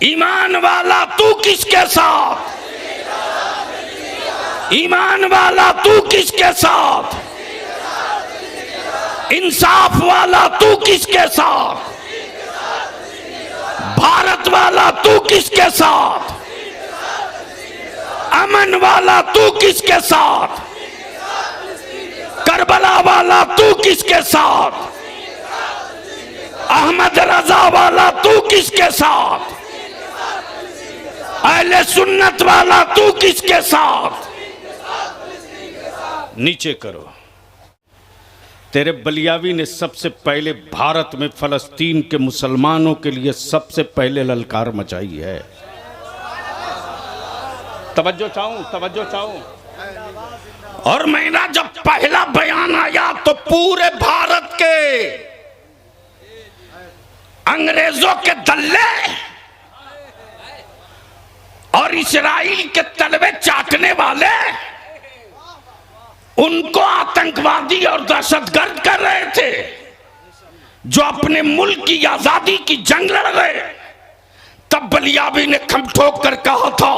ईमान वाला तू किसके साथ, ईमान वाला तू किसके साथ, इंसाफ वाला तू किसके साथ, भारत वाला तू किसके साथ, अमन वाला तू किसके साथ, करबला वाला तू किसके साथ, अहमद रजा वाला तू किसके साथ, अहले सुन्नत वाला तू किसके साथ। नीचे करो। तेरे बलियावी ने सबसे पहले भारत में फलस्तीन के मुसलमानों के लिए सबसे पहले ललकार मचाई है। तवज्जो चाहूं, तवज्जो चाहूं। और मेरा जब पहला बयान आया तो पूरे भारत के अंग्रेजों के दल्ले और इस्राइल के तलवे चाटने वाले उनको आतंकवादी और दहशतगर्द कर रहे थे, जो अपने मुल्क की आजादी की जंग लड़ रहे। तब बलियावी ने खम ठोक कर कहा था,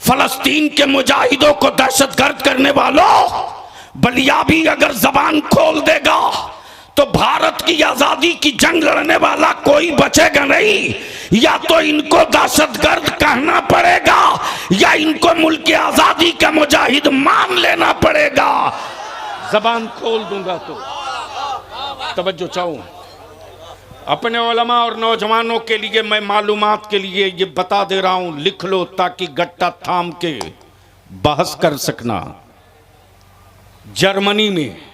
फलस्तीन के मुजाहिदों को दहशतगर्द करने वालों, बलियावी अगर जबान खोल देगा तो भारत की आजादी की जंग लड़ने वाला कोई बचेगा नहीं। या तो इनको दहशतगर्द कहना पड़ेगा या इनको मुल्क की आजादी का मुजाहिद मान लेना पड़ेगा। जबान खोल दूंगा तो। तवज्जो चाहूं। अपने उलमा और नौजवानों के लिए मैं मालूमात के लिए ये बता दे रहा हूं, लिख लो ताकि गट्टा थाम के बहस कर सकना। जर्मनी में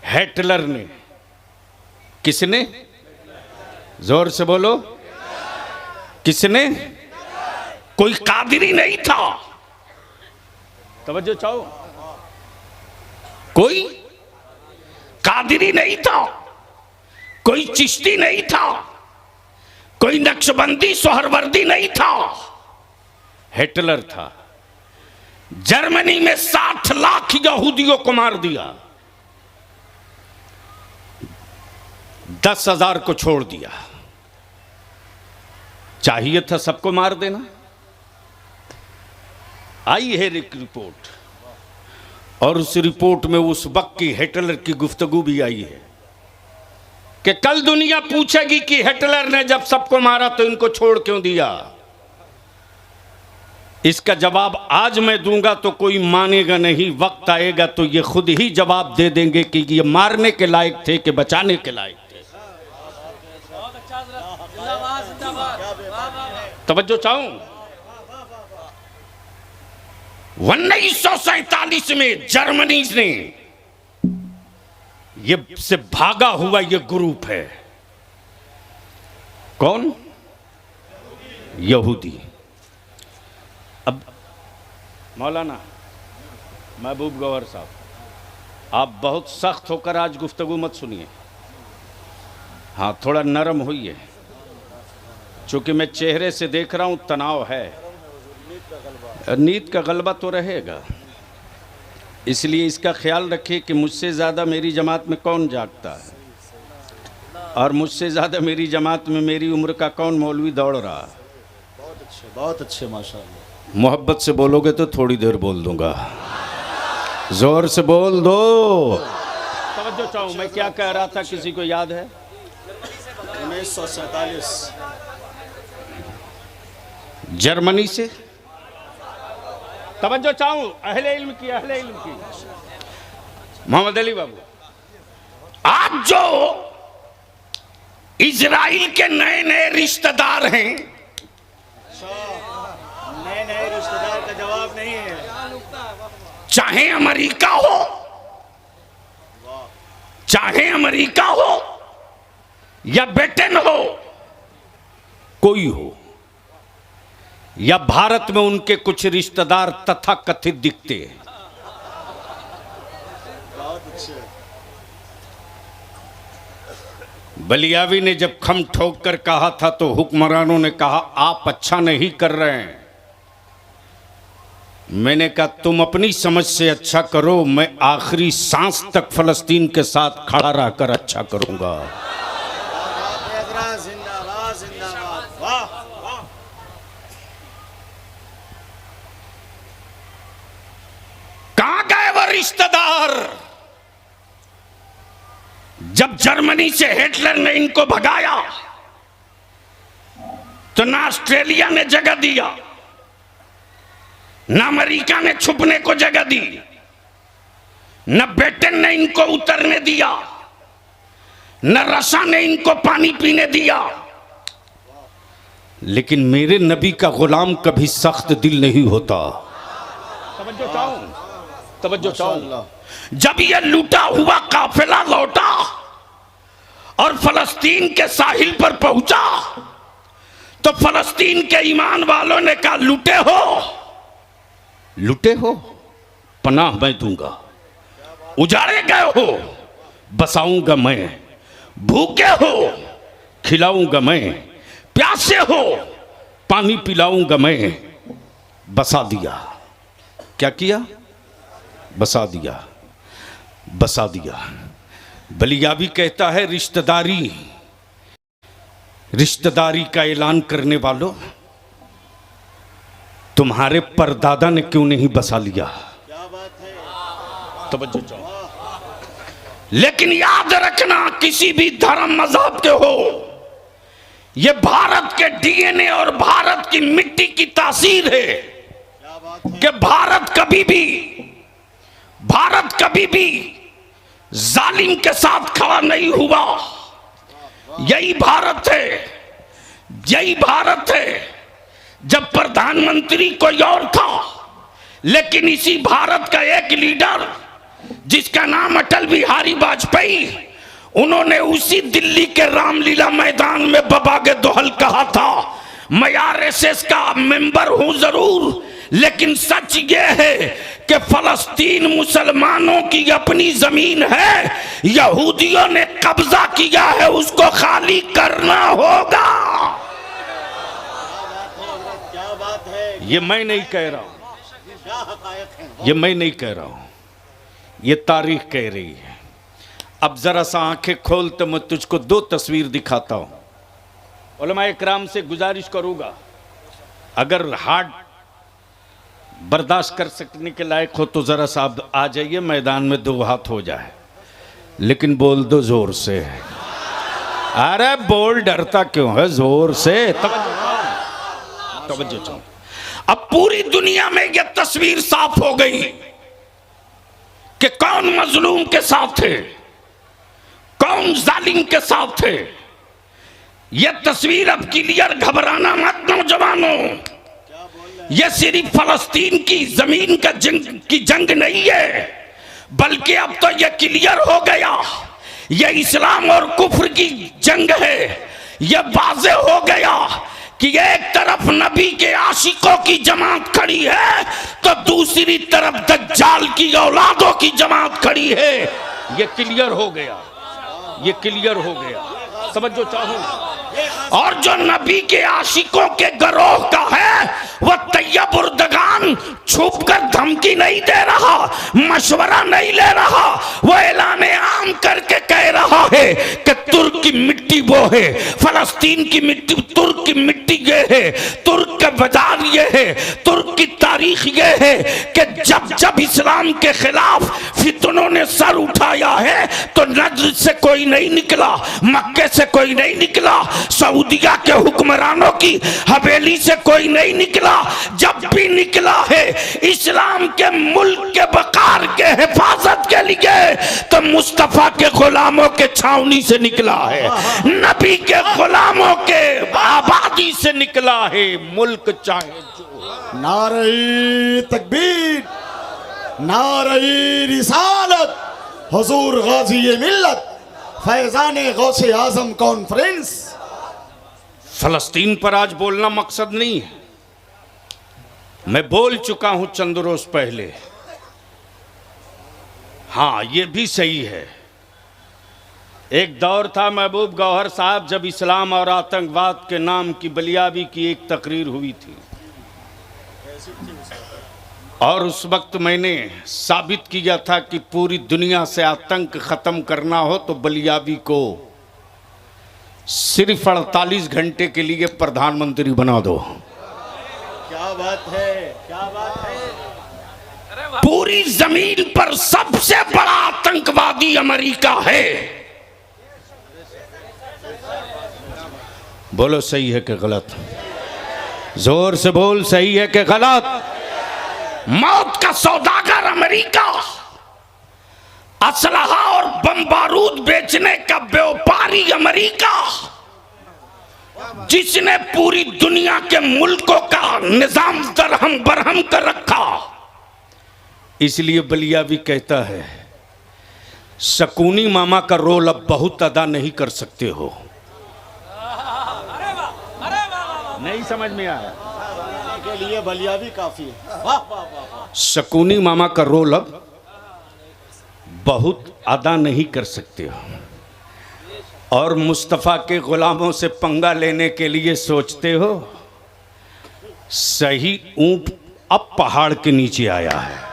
हिटलर ने, किसने, जोर से बोलो, किसने, कोई कादिरी नहीं था। तवज्जो चाहो, कोई कादिरी नहीं था, कोई चिश्ती नहीं था, कोई नक्शबंदी सोहरवर्दी नहीं था, हिटलर था। जर्मनी में 60 लाख यहूदियों को मार दिया, 10,000 को छोड़ दिया। चाहिए था सबको मार देना। आई है एक रिपोर्ट, और उस रिपोर्ट में उस वक्त की हिटलर की गुफ्तगू भी आई है कि कल दुनिया पूछेगी कि हिटलर ने जब सबको मारा तो इनको छोड़ क्यों दिया। इसका जवाब आज मैं दूंगा तो कोई मानेगा नहीं, वक्त आएगा तो ये खुद ही जवाब दे देंगे कि ये मारने के लायक थे कि बचाने के लायक थे। तवज्जो चाहूं। 1947 में जर्मनी ने ये से भागा हुआ ये ग्रुप है, कौन, यहूदी। अब मौलाना महबूब गौहर साहब, आप बहुत सख्त होकर आज गुफ्तगू मत सुनिए। हाँ, थोड़ा नरम होइए, चूंकि मैं चेहरे से देख रहा हूं तनाव है। नीत का गलबा तो रहेगा, इसलिए इसका ख्याल रखिए कि मुझसे ज़्यादा मेरी जमात में कौन जागता है और मुझसे ज़्यादा मेरी जमात में मेरी उम्र का कौन मौलवी दौड़ रहा है। बहुत अच्छे माशाअल्लाह। मोहब्बत से बोलोगे तो थोड़ी देर बोल दूंगा, जोर से बोल दो। तवज्जो चाहूं, मैं क्या कह रहा था, किसी को याद है? 1947 जर्मनी से। तवज्जो चाहूं, अहले इल्म की, अहले इल्म की। मोहम्मद अली बाबू, आज जो इजराइल के नए नए रिश्तेदार हैं, नए नए रिश्तेदार का जवाब नहीं है। चाहे अमेरिका हो, चाहे अमेरिका हो या ब्रिटेन हो, कोई हो, या भारत में उनके कुछ रिश्तेदार तथा कथित दिखते हैं। बहुत अच्छे। बलियावी ने जब खम ठोक कर कहा था तो हुक्मरानों ने कहा आप अच्छा नहीं कर रहे हैं। मैंने कहा तुम अपनी समझ से अच्छा करो, मैं आखिरी सांस तक फलस्तीन के साथ खड़ा रहकर अच्छा करूंगा। जिंदाबाद जिंदाबाद, वाह। रिश्तेदार। जब जर्मनी से हिटलर ने इनको भगाया तो ना ऑस्ट्रेलिया ने जगह दिया, ना अमेरिका ने छुपने को जगह दी, न ब्रिटेन ने इनको उतरने दिया, न रशिया ने इनको पानी पीने दिया। लेकिन मेरे नबी का गुलाम कभी सख्त दिल नहीं होता। तवज्जो चाहो। जब यह लूटा हुआ काफिला लौटा और फलस्तीन के साहिल पर पहुंचा तो फलस्तीन के ईमान वालों ने कहा, लुटे हो पनाह मैं दूंगा, उजाड़े गए हो बसाऊंगा मैं, भूखे हो खिलाऊंगा मैं, प्यासे हो पानी पिलाऊंगा मैं। बसा दिया। क्या किया? बसा दिया, बसा दिया। बलियाबी कहता है, रिश्तेदारी का ऐलान करने वालों, तुम्हारे परदादा ने क्यों नहीं बसा लिया? क्या बात है। तवज्जो चाहो। लेकिन याद रखना, किसी भी धर्म मजहब के हो, यह भारत के डीएनए और भारत की मिट्टी की तासीर है कि भारत कभी भी जालिम के साथ खड़ा नहीं हुआ। यही भारत है। जब प्रधानमंत्री कोई और था, लेकिन इसी भारत का एक लीडर जिसका नाम अटल बिहारी वाजपेयी, उन्होंने उसी दिल्ली के रामलीला मैदान में बबागे दोहल कहा था, मैं आरएसएस का मेंबर हूं जरूर, लेकिन सच ये है कि फलस्तीन मुसलमानों की अपनी जमीन है, यहूदियों ने कब्जा किया है, उसको खाली करना होगा। क्या बात है। ये मैं नहीं कह रहा हूं, क्या हकायक है। ये मैं नहीं कह रहा हूं, ये तारीख कह रही है। अब जरा सा आंखें खोल तो मैं तुझको दो तस्वीर दिखाता हूं। उलमाए इकराम से गुजारिश करूंगा, अगर हार्ट बर्दाश्त कर सकने के लायक हो तो जरा सा आ जाइए मैदान में, दो हाथ हो जाए, लेकिन बोल दो जोर से। अरे बोल, डरता क्यों है? जोर से। तवज्जो चाहो। अब पूरी दुनिया में यह तस्वीर साफ हो गई कि कौन मजलूम के साथ है, कौन जालिम के साथ है। यह तस्वीर अब क्लियर, घबराना मत नौजवानों। यह सिर्फ फलस्तीन की जमीन की जंग नहीं है, बल्कि अब तो यह क्लियर हो गया, यह इस्लाम और कुफ्र की जंग है। यह वाज़ेह हो गया कि एक तरफ नबी के आशिकों की जमात खड़ी है तो दूसरी तरफ दज्जाल की औलादों की जमात खड़ी है। यह क्लियर हो गया, यह क्लियर हो गया। समझो चाहो। और जो नबी के आशिकों के गिरोह का है, वह तैयब उर्दगान छुप कर धमकी नहीं दे रहा, मशवरा नहीं ले रहा, वह ऐलान आम करके कह रहा है कि तुर्क की मिट्टी वो है, फलस्तीन की मिट्टी, तुर्क की मिट्टी ये है, तुर्क का बाजार ये है, तुर्क की तारीख ये है कि जब जब इस्लाम के खिलाफ फितनों ने सर उठाया है तो नजर से कोई नहीं निकला, मक्के से कोई नहीं निकला, सऊदिया के हुक्मरानों की हवेली से कोई नहीं निकला। जब भी निकला है इस्लाम के मुल्क के वकार के हिफाजत के लिए तो मुस्तफा के गुलामों के छावनी से निकला है, नबी के गुलामों के आबादी से निकला है, मुल्क चाहे जो। नारे तकबीर, नारे रिसालत, हुजूर गाजी मिल्लत, फैजान गौसे आजम कॉन्फ्रेंस। फलस्तीन पर आज बोलना मकसद नहीं है, मैं बोल चुका हूं चंद रोज पहले। हाँ, ये भी सही है, एक दौर था महबूब गौहर साहब जब इस्लाम और आतंकवाद के नाम की बलियाबी की एक तकरीर हुई थी, और उस वक्त मैंने साबित किया था कि पूरी दुनिया से आतंक खत्म करना हो तो बलियाबी को सिर्फ 48 घंटे के लिए प्रधानमंत्री बना दो। क्या बात है, क्या बात है। पूरी जमीन पर सबसे बड़ा आतंकवादी अमेरिका है। बोलो सही है कि गलत? जोर से बोल, सही है कि गलत? मौत का सौदागर अमेरिका, असलहा और बम बारूद बेचने का व्यापारी अमेरिका, जिसने पूरी दुनिया के मुल्कों का निजाम दरहम बरहम कर रखा। इसलिए बलिया भी कहता है, शकूनी मामा का रोल अब बहुत अदा नहीं कर सकते हो। नहीं समझ में आया? के लिए बलिया भी काफी है। वाह वाह वाह। शकूनी मामा का रोल अब बहुत अदा नहीं कर सकते हो और मुस्तफ़ा के गुलामों से पंगा लेने के लिए सोचते हो। सही ऊंट अब पहाड़ के नीचे आया है।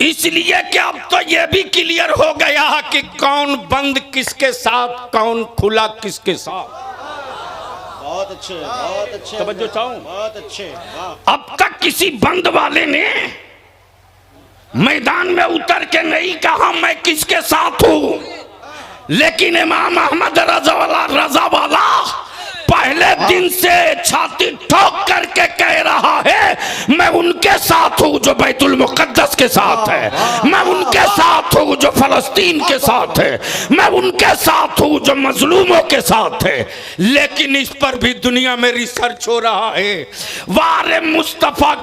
इसलिए कि अब तो यह भी क्लियर हो गया कि कौन बंद किसके साथ, कौन खुला किसके साथ। बहुत अच्छे, बहुत अच्छे, तवज्जो चाहूं, बहुत अच्छे। अब तक किसी बंद वाले ने मैदान में उतर के नहीं कहा मैं किसके साथ हूं, लेकिन इमाम अहमद रजा वाला पहले दिन से छाती ठोक करके कह रहा है मैं उनके साथ हूं जो बैतुल मुकद्दस के साथ है, मैं उनके साथ हूं जो फलस्तीन के साथ है, मैं उनके साथ हूं जो मजलूमों के साथ है। लेकिन इस पर भी दुनिया में रिसर्च हो रहा है। वारे मुस्तफ़ा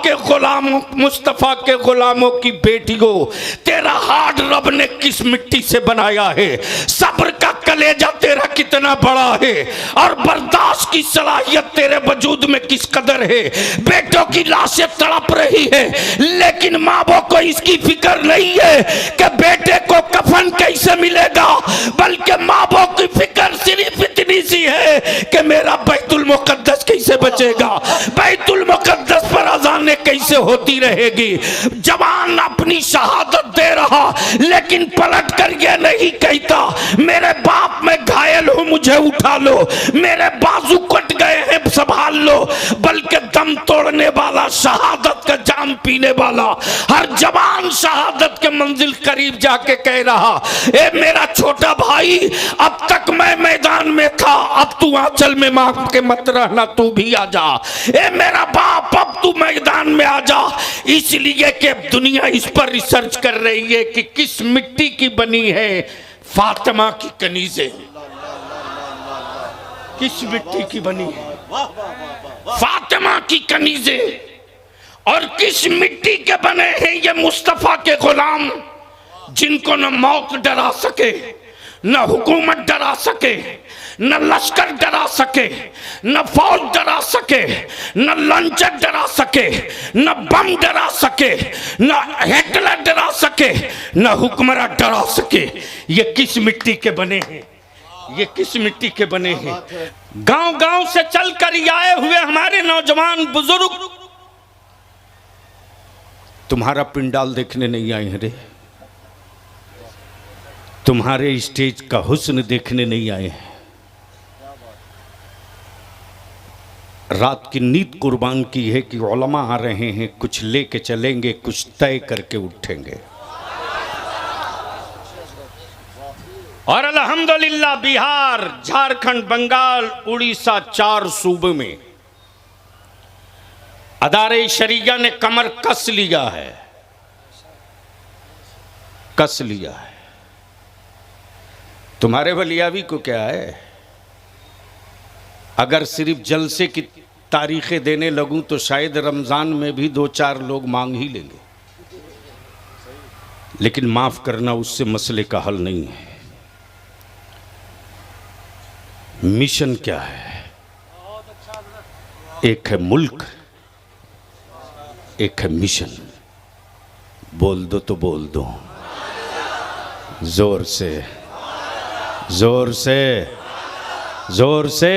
के गुलामों की बेटियों, तेरा हार्ट रब ने किस मिट्टी से बनाया है, सब्र का कलेजा तेरा कितना बड़ा है और बर्दाश्त की सलाहियत तेरे वजूद में किस कदर है। बेटों की लाशें तड़प रही है, लेकिन माँ बाप को इसकी फिक्र नहीं है कि बेटे को कफन कैसे मिलेगा, बल्कि माँ बाप की फिक्र सिर्फ इतनी सी है कि मेरा बैतुल मुकद्दस कैसे बचेगा, बैतुल मुकद्दस पर अज़ानें कैसे होती रहेगी। जवान अपनी शहादत दे रहा, लेकिन पलट कर ये नहीं कहता मेरे बाप मैं घायल हूं मुझे उठा लो, मेरे बाजू कट गए हैं संभाल लो, बल्कि दम तोड़ने वाला, शहादत का जाम पीने वाला हर जवान शहादत के मंजिल करीब जाके कह रहा ए मेरा छोटा भाई, अब तक मैं मैदान में था, अब तू आंचल में मां के मत रहना, तू भी आ जा। ए मेरा बाप, अब तू मैदान में आ जा। इसलिए कि दुनिया इस पर रिसर्च कर रही है कि किस मिट्टी की बनी है फातिमा की कनीज़ें, किस मिट्टी की बनी है फातिमा की कनीज़ें, और किस मिट्टी के बने हैं ये मुस्तफ़ा के गुलाम, जिनको न मौत डरा सके, न हुकूमत डरा सके, न लश्कर डरा सके, न फौज डरा सके, न लंचर डरा सके, न बम डरा सके, न हिटलर डरा सके, न हुक्मरान डरा सके। ये किस मिट्टी के बने हैं, ये किस मिट्टी के बने हैं। गांव गांव से चलकर आए हुए हमारे नौजवान बुजुर्ग तुम्हारा पिंडाल देखने नहीं आए हैं रे, तुम्हारे स्टेज का हुस्न देखने नहीं आए हैं। रात की नींद कुर्बान की है कि उलमा आ रहे हैं, कुछ लेके चलेंगे, कुछ तय करके उठेंगे। और अल्हम्दुलिल्लाह बिहार, झारखंड, बंगाल, उड़ीसा, 4 सूबे में अदारे शरिया ने कमर कस लिया है, कस लिया है। तुम्हारे बलियावी को क्या है, अगर सिर्फ जलसे की तारीखें देने लगूं तो शायद रमजान में भी 2-4 लोग मांग ही लेंगे, लेकिन माफ करना उससे मसले का हल नहीं है। मिशन क्या है? एक है मुल्क, एक है मिशन। बोल दो तो बोल दो, जोर से, जोर से, जोर से।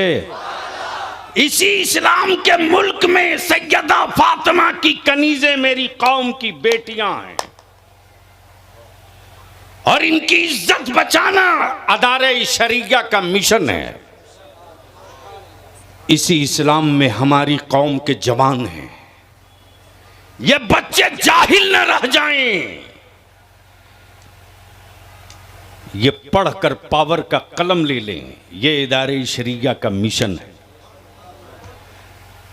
इसी इस्लाम के मुल्क में सैयदा फातिमा की कनीज़ें मेरी कौम की बेटियां हैं, और इनकी इज्जत बचाना अदारे शरिया का मिशन है। इसी इस्लाम में हमारी कौम के जवान हैं, ये बच्चे जाहिल न रह जाएं। ये पढ़कर पावर का कलम ले लें। ये इदारे शरिया का मिशन है।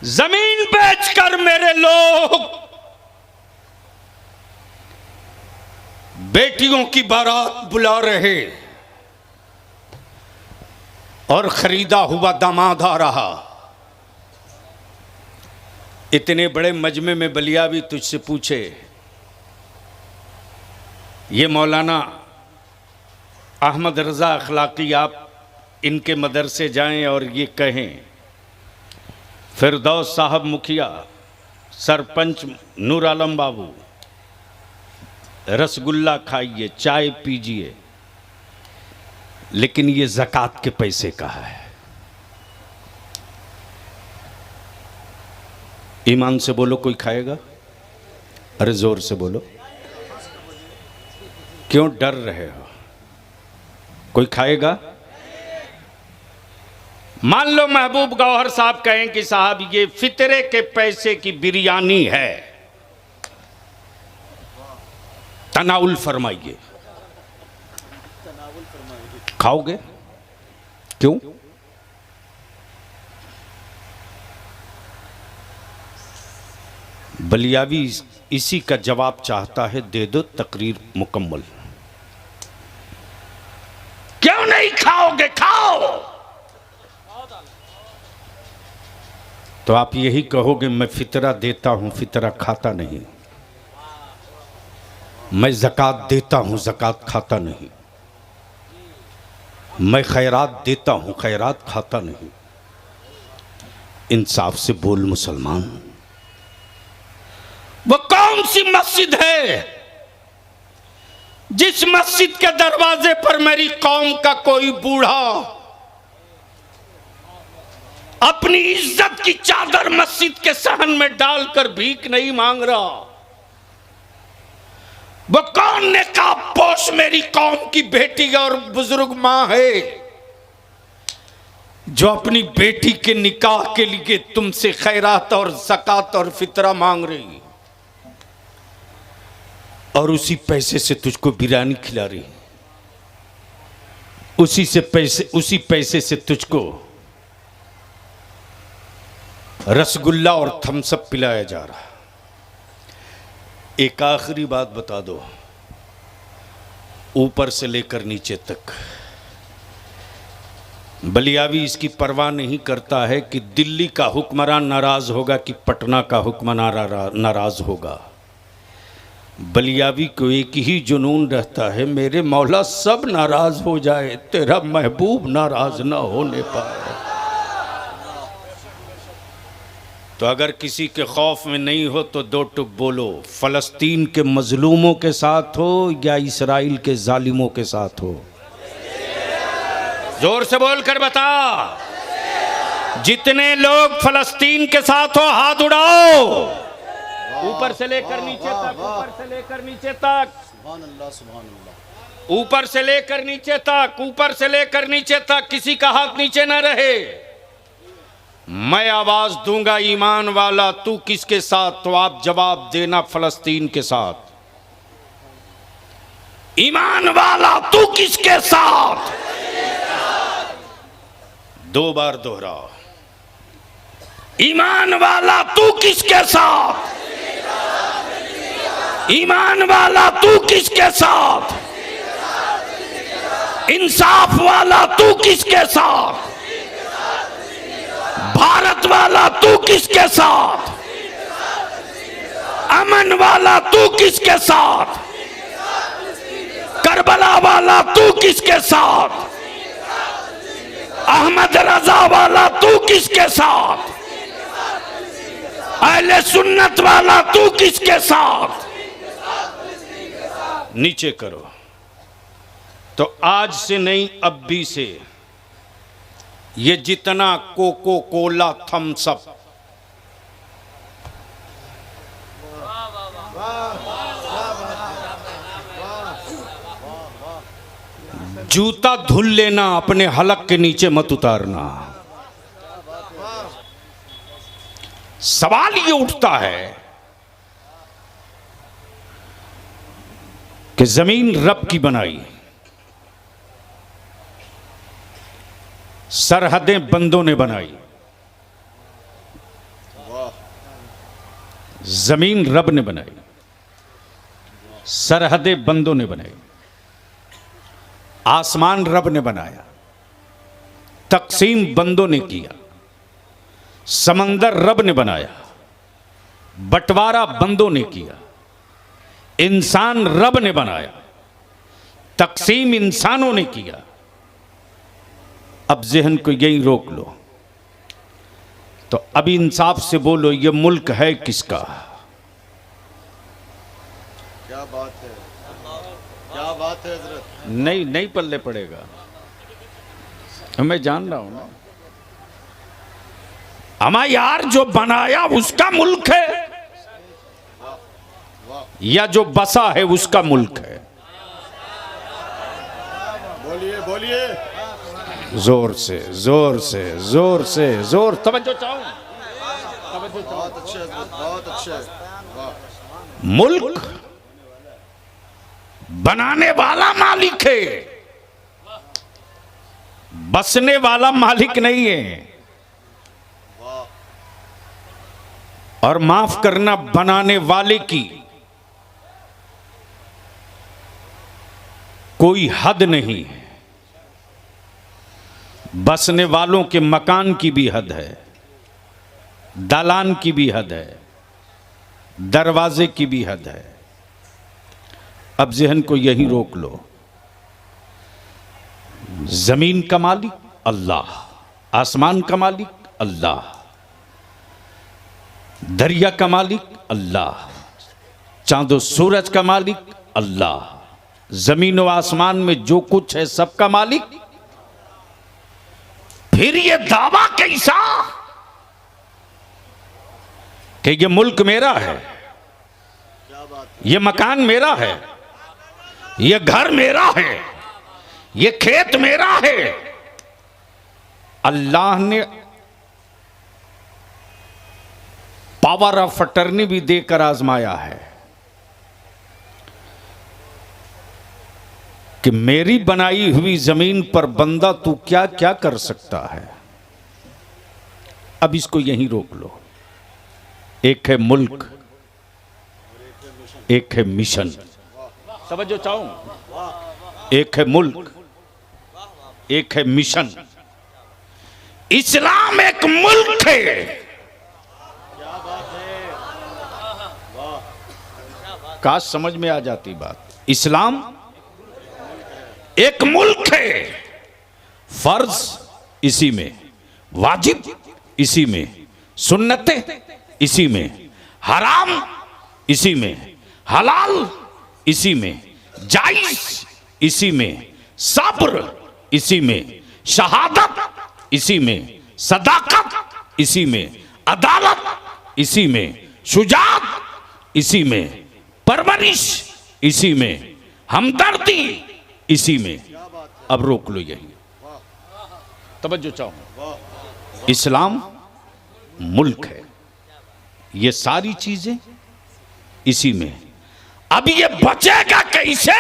जमीन बेचकर मेरे लोग बेटियों की बारात बुला रहे और खरीदा हुआ दामाद आ रहा। इतने बड़े मजमे में बलियावी तुझसे पूछे, ये मौलाना अहमद रजा अखलाकी, आप इनके मदरसे जाएं और ये कहें फिरदौस साहब मुखिया, सरपंच नूर आलम बाबू, रसगुल्ला खाइए, चाय पीजिए, लेकिन ये ज़कात के पैसे का है। ईमान से बोलो, कोई खाएगा? अरे जोर से बोलो, क्यों डर रहे हो? कोई खाएगा? मान लो महबूब गौहर साहब कहें कि साहब ये फितरे के पैसे की बिरयानी है, तनाउल फरमाइए, खाओगे? क्यों? बलियावी इसी का जवाब चाहता है, दे दो तकरीर मुकम्मल। क्यों नहीं खाओगे? खाओ। तो आप यही कहोगे मैं फितरा देता हूं, फितरा खाता नहीं। मैं ज़कात देता हूं, ज़कात खाता नहीं। मैं खैरात देता हूं, खैरात खाता नहीं। इंसाफ से बोल मुसलमान, वो कौन सी मस्जिद है जिस मस्जिद के दरवाजे पर मेरी कौम का कोई बूढ़ा अपनी इज्जत की चादर मस्जिद के सहन में डालकर भीख नहीं मांग रहा? वो कौन नेकाब पोश मेरी कौम की बेटी और बुजुर्ग मां है जो अपनी बेटी के निकाह के लिए तुमसे खैरात और ज़कात और फितरा मांग रही, और उसी पैसे से तुझको बिरयानी खिला रही, उसी पैसे से तुझको रसगुल्ला और थम्सअप पिलाया जा रहा। एक आखिरी बात बता दो, ऊपर से लेकर नीचे तक बलियावी इसकी परवाह नहीं करता है कि दिल्ली का हुक्मरान नाराज होगा कि पटना का हुक्मरान नाराज होगा। बलियावी को एक ही जुनून रहता है, मेरे मौला सब नाराज हो जाए, तेरा महबूब नाराज ना होने पाए। तो अगर किसी के खौफ में नहीं हो तो दो टुक बोलो, फलस्तीन के मजलूमों के साथ हो या इसराइल के जालिमों के साथ हो? जोर से बोल कर बता। जितने लोग फलस्तीन के साथ हो हाथ उड़ाओ, ऊपर से लेकर नीचे तक, ऊपर से लेकर नीचे तक, सुभान अल्लाह, सुभान अल्लाह, ऊपर से लेकर नीचे तक, ऊपर से लेकर नीचे तक, किसी का हाथ नीचे न रहे। मैं आवाज दूंगा ईमान वाला तू किसके साथ, तो आप जवाब देना फलस्तीन के साथ। ईमान वाला तू किसके साथ? दो बार दोहरा, ईमान वाला तू किसके साथ? ईमान वाला तू किसके साथ? इंसाफ वाला तू किसके साथ? भारत वाला तू किसके साथ? अमन वाला तू किसके साथ? करबला वाला तू किसके साथ? अहमद रजा वाला तू किसके साथ? अहले सुन्नत वाला तू किसके साथ? नीचे करो। तो आज से नहीं, अब भी से ये जितना कोको कोला थम्सअप जूता धुल लेना, अपने हलक के नीचे मत उतारना। सवाल ये उठता है कि जमीन रब की बनाई, सरहदें बंदों ने बनाई। जमीन रब ने बनाई, सरहदें बंदों ने बनाई। आसमान रब ने बनाया, तकसीम बंदों ने किया। समंदर रब ने बनाया, बंटवारा बंदों ने किया। इंसान रब ने बनाया, तकसीम इंसानों ने किया। अब जहन को यहीं रोक लो। तो अब इंसाफ से बोलो, ये मुल्क है किसका? क्या बात है, क्या बात है हजरत। नहीं पल्ले पड़ेगा, मैं जान रहा हूं ना। हमारा यार जो बनाया उसका मुल्क है या जो बसा है उसका मुल्क है? बोलिए बोलिए, जोर से जोर से जोर से जोर, तवज्जो चाहूं। बहुत अच्छे हजरत, बहुत अच्छे। वाह। मुल्क बनाने वाला मालिक है, बसने वाला मालिक नहीं है। और माफ करना, बनाने वाले की कोई हद नहीं है। बसने वालों के मकान की भी हद है, दालान की भी हद है, दरवाजे की भी हद है। अब जहन को यही रोक लो। जमीन का मालिक अल्लाह, आसमान का मालिक अल्लाह, दरिया का मालिक अल्लाह, चांदो सूरज का मालिक अल्लाह, जमीन व आसमान में जो कुछ है सबका मालिक। फिर ये दावा कैसा कि ये मुल्क मेरा है, ये मकान मेरा है, ये घर मेरा है, ये खेत मेरा है। अल्लाह ने पावर ऑफ अटर्नी भी देकर आजमाया है कि मेरी बनाई हुई जमीन पर बंदा तू क्या क्या कर सकता है। अब इसको यहीं रोक लो। एक है मुल्क, एक है मिशन। समझो चाहूं, एक है मुल्क, एक है मिशन। इस्लाम एक मुल्क है। काश समझ में आ जाती बात। इस्लाम एक मुल्क है, फर्ज इसी में, वाजिब इसी में, सुन्नतें इसी में, हराम इसी में, हलाल इसी में, जायज इसी में, सब्र इसी में, शहादत इसी में, सदाकत इसी में, अदालत इसी में, शुजाअत इसी में, परवरिश इसी में, हमदर्दी इसी में। अब रोक लो यही। तवज्जो चाहो, इस्लाम मुल्क है, ये सारी चीजें इसी में। अब ये बचेगा कैसे?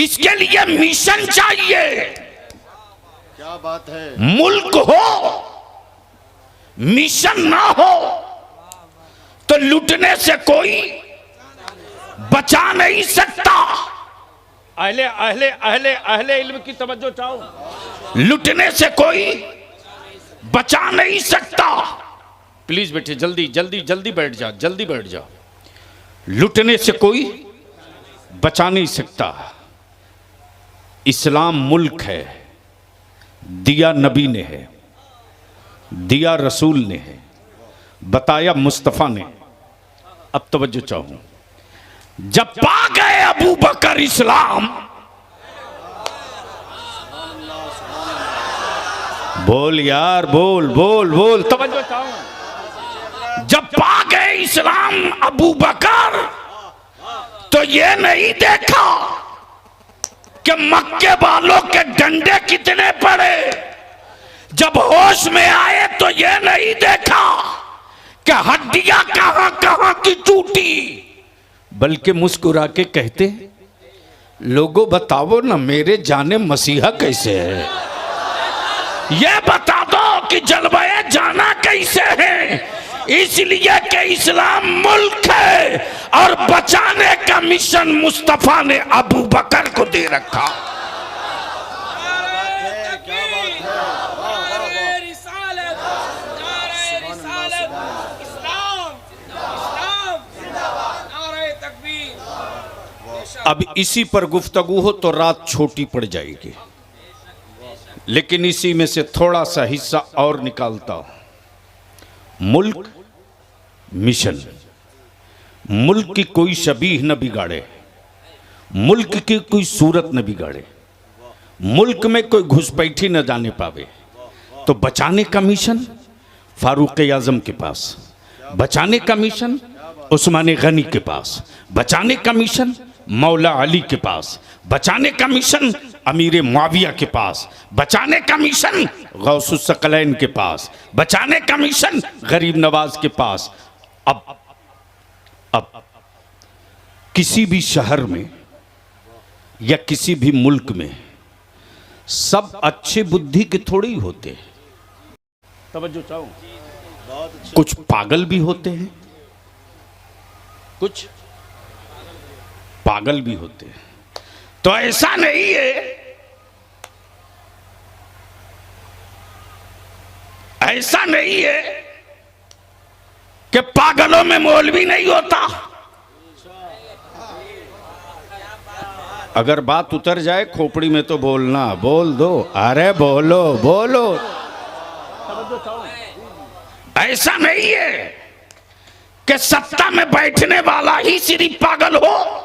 इसके लिए मिशन चाहिए। क्या बात है। मुल्क हो, मिशन ना हो तो लूटने से कोई बचा नहीं सकता। अहले अहले अहले अहले इल्म की तवज्जो चाहो। लूटने से कोई बचा नहीं सकता। प्लीज बेटे जल्दी जल्दी जल्दी बैठ जा, जल्दी बैठ जा। लूटने से कोई बचा नहीं सकता। इस्लाम मुल्क है, दिया नबी ने है, दिया रसूल ने है, बताया मुस्तफ़ा ने। अब तवज्जो चाहूं, जब पा गए अबू बकर इस्लाम, बोल यार, बोल बोल बोल, तवज्जो चाहूं। जब पा गए इस्लाम अबू बकर, तो ये नहीं देखा कि मक्के वालों के डंडे कितने पड़े। जब होश में आए तो ये नहीं देखा कि हड्डियां कहां कहां की टूटी, बल्कि मुस्कुरा के कहते लोगों बताओ ना मेरे जाने मसीहा कैसे है, ये बता दो कि जलवाए जाना कैसे है। इसलिए कि इस्लाम मुल्क है और बचाने का मिशन मुस्तफा ने अबू बकर को दे रखा। अब इसी पर गुफ्तगू हो तो रात छोटी पड़ जाएगी, लेकिन इसी में से थोड़ा सा हिस्सा और निकालता हूं। मुल्क मिशन, मुल्क की कोई शबीह न बिगाड़े, मुल्क की कोई सूरत न बिगाड़े, मुल्क में कोई घुसपैठी न जाने पावे, तो बचाने का मिशन फारूक आजम के पास, बचाने का मिशन उस्मान गनी के पास, बचाने का मिशन मौला अली के पास, बचाने का मिशन अमीर मुआविया के पास, बचाने का मिशन गौसुस सकलैन के पास, बचाने का मिशन गरीब नवाज के पास। अब किसी भी शहर में या किसी भी मुल्क में सब अच्छे बुद्धि के थोड़े ही होते हैं, तवज्जो चाहो, कुछ पागल भी होते हैं, कुछ पागल भी होते हैं। तो ऐसा नहीं है, ऐसा नहीं है कि पागलों में मौलवी नहीं होता। अगर बात उतर जाए खोपड़ी में तो बोलना, बोल दो, अरे बोलो बोलो। ऐसा नहीं है कि सत्ता में बैठने वाला ही सिर्फ पागल हो।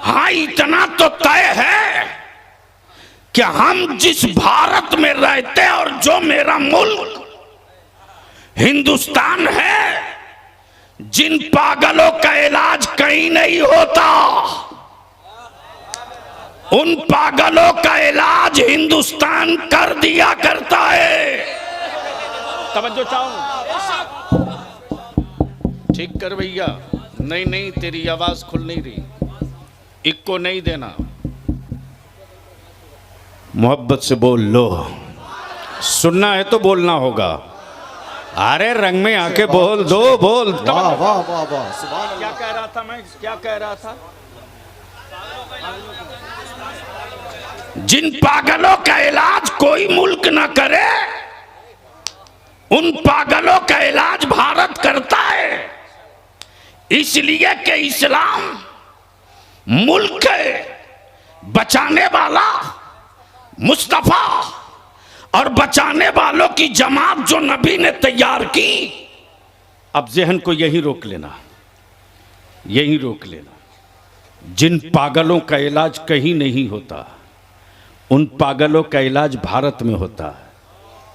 हाँ, इतना तो तय है कि हम जिस भारत में रहते और जो मेरा मुल्क हिंदुस्तान है, जिन पागलों का इलाज कहीं नहीं होता, उन पागलों का इलाज हिंदुस्तान कर दिया करता है। तवज्जो चाहो, ठीक कर भैया। नहीं नहीं, तेरी आवाज खुल नहीं रही, इक्को नहीं देना, मोहब्बत से बोल लो। सुनना है तो बोलना होगा। अरे रंग में आके बोल दो, बोल। वाह वाह वाह वाह, सुभान क्या कह रहा था मैं, क्या कह रहा था? जिन पागलों का इलाज कोई मुल्क न करे, उन पागलों का इलाज भारत करता है। इसलिए कि इस्लाम मुल्क है, बचाने वाला मुस्तफा और बचाने वालों की जमात जो नबी ने तैयार की। अब जहन को यही रोक लेना, यही रोक लेना। जिन पागलों का इलाज कहीं नहीं होता, उन पागलों का इलाज भारत में होता है।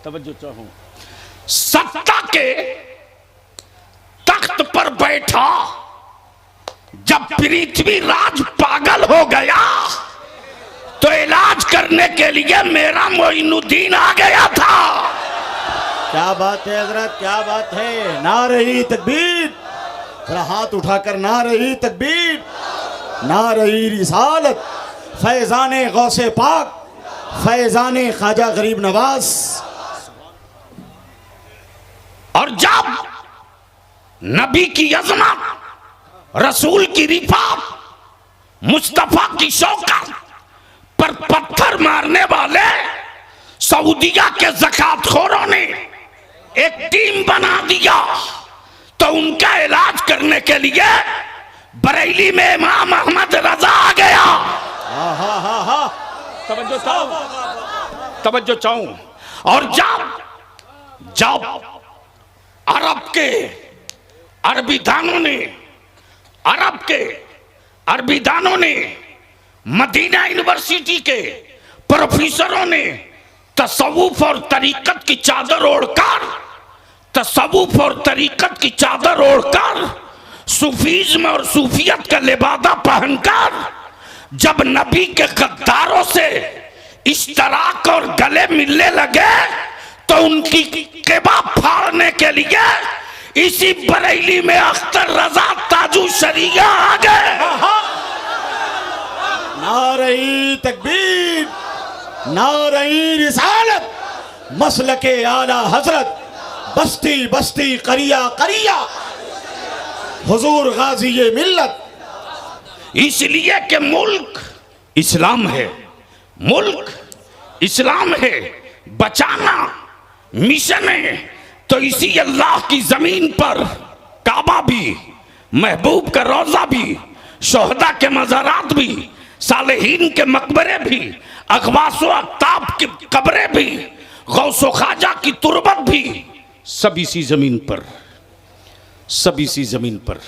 तवज्जो चाहो, सत्ता के तख्त पर बैठा जब पृथ्वीराज पागल हो गया, तो इलाज करने के लिए मेरा मोइनुद्दीन आ गया था। क्या बात है हजरत, क्या बात है। नारे तकबीर, जरा हाथ उठाकर नारे तकबीर, नारे रिसालत, फैजाने गौसे पाक, फैजाने ख्वाजा गरीब नवाज। और जब नबी की अजमत, रसूल की रिफात, मुस्तफा की शौकत पर पत्थर मारने वाले सऊदिया के ज़कातखोरों ने एक टीम बना दिया, तो उनका इलाज करने के लिए बरेली में इमाम अहमद रजा आ गया। तवज्जो चाहूं, तवज्जो चाहूं। और जब अरब के अरबीदानों ने मदीना यूनिवर्सिटी के प्रोफेसरों ने तसव्वुफ और तरीकत की चादर ओढ़कर सूफीज्म और सूफियत का लिबादा पहनकर जब नबी के गद्दारों से इश्तराक और गले मिलने लगे, तो उनकी किबा फाड़ने के लिए इसी बरेली में अख्तर रजा ताजू शरिया आ गए। नारे तकबीर, नारे रिसालत, मसलके आला हजरत, बस्ती बस्ती करिया करिया, हुजूर गाजी ये मिल्लत। इसलिए कि मुल्क इस्लाम है, मुल्क इस्लाम है, बचाना मिशन है। तो इसी अल्लाह की जमीन पर काबा भी, महबूब का रोजा भी, शोहदा के मज़ारात भी, सालेहीन के मकबरे भी, अखवासो अख्ताब की कब्रें भी, गौसो ख्वाजा की तुरबत भी, सब इसी जमीन पर, सब इसी जमीन पर।